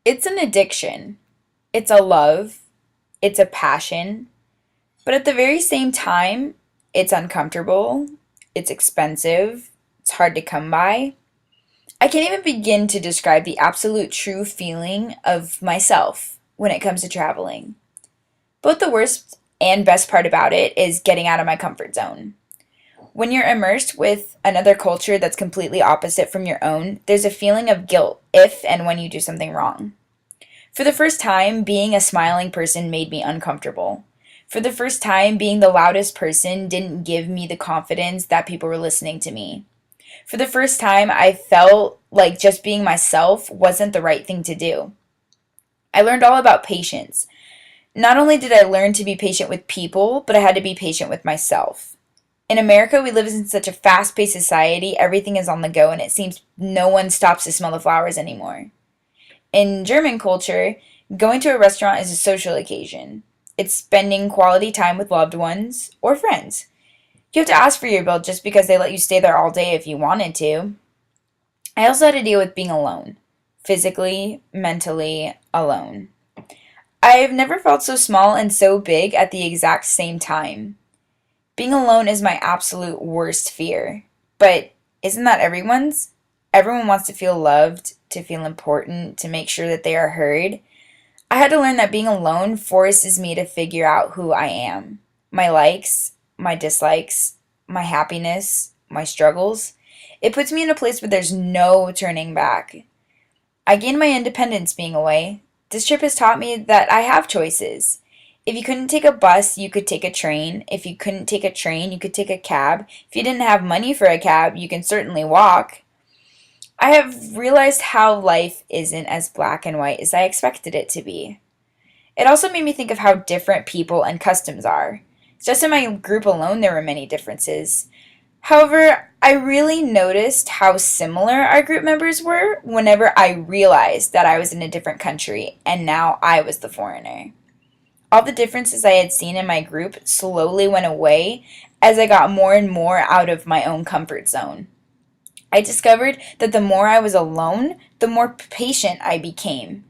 It's an addiction. It's a love. It's a passion. But at the very same time, it's uncomfortable. It's expensive. It's hard to come by. I can't even begin to describe the absolute true feeling of myself when it comes to traveling. Both the worst and best part about it is getting out of my comfort zone. When you're immersed with another culture that's completely opposite from your own, there's a feeling of guilt if and when you do something wrong. For the first time, being a smiling person made me uncomfortable. For the first time, being the loudest person didn't give me the confidence that people were listening to me. For the first time, I felt like just being myself wasn't the right thing to do. I learned all about patience. Not only did I learn to be patient with people, but I had to be patient with myself. In America, we live in such a fast paced society, everything is on the go, and it seems no one stops to smell the flowers anymore. In German culture, going to a restaurant is a social occasion. It's spending quality time with loved ones or friends. You have to ask for your bill just because they let you stay there all day if you wanted to. I also had to deal with being alone, physically, mentally alone. I've never felt so small and so big at the exact same time. Being alone is my absolute worst fear. But isn't that everyone's? Everyone wants to feel loved, to feel important, to make sure that they are heard. I had to learn that being alone forces me to figure out who I am. My likes, my dislikes, my happiness, my struggles. It puts me in a place where there's no turning back. I gained my independence being away. This trip has taught me that I have choices. If you couldn't take a bus, you could take a train. If you couldn't take a train, you could take a cab. If you didn't have money for a cab, you can certainly walk. I have realized how life isn't as black and white as I expected it to be. It also made me think of how different people and customs are. Just in my group alone, there were many differences. However, I really noticed how similar our group members were whenever I realized that I was in a different country and now I was the foreigner. All the differences I had seen in my group slowly went away as I got more and more out of my own comfort zone. I discovered that the more I was alone, the more patient I became.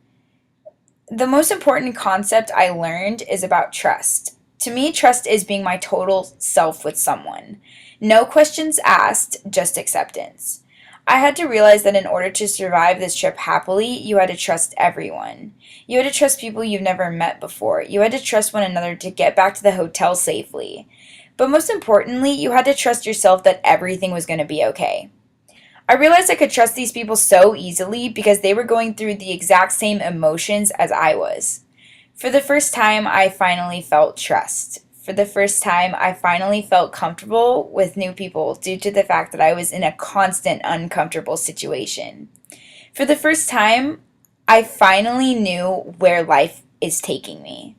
The most important concept I learned is about trust. To me, trust is being my total self with someone. No questions asked, just acceptance. I had to realize that in order to survive this trip happily, you had to trust everyone. You had to trust people you've never met before. You had to trust one another to get back to the hotel safely. But most importantly, you had to trust yourself that everything was going to be okay. I realized I could trust these people so easily because they were going through the exact same emotions as I was. For the first time, I finally felt trust. For the first time, I finally felt comfortable with new people due to the fact that I was in a constant uncomfortable situation. For the first time, I finally knew where life is taking me.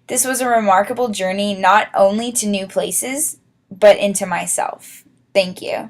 This was a remarkable journey not only to new places, but into myself. Thank you.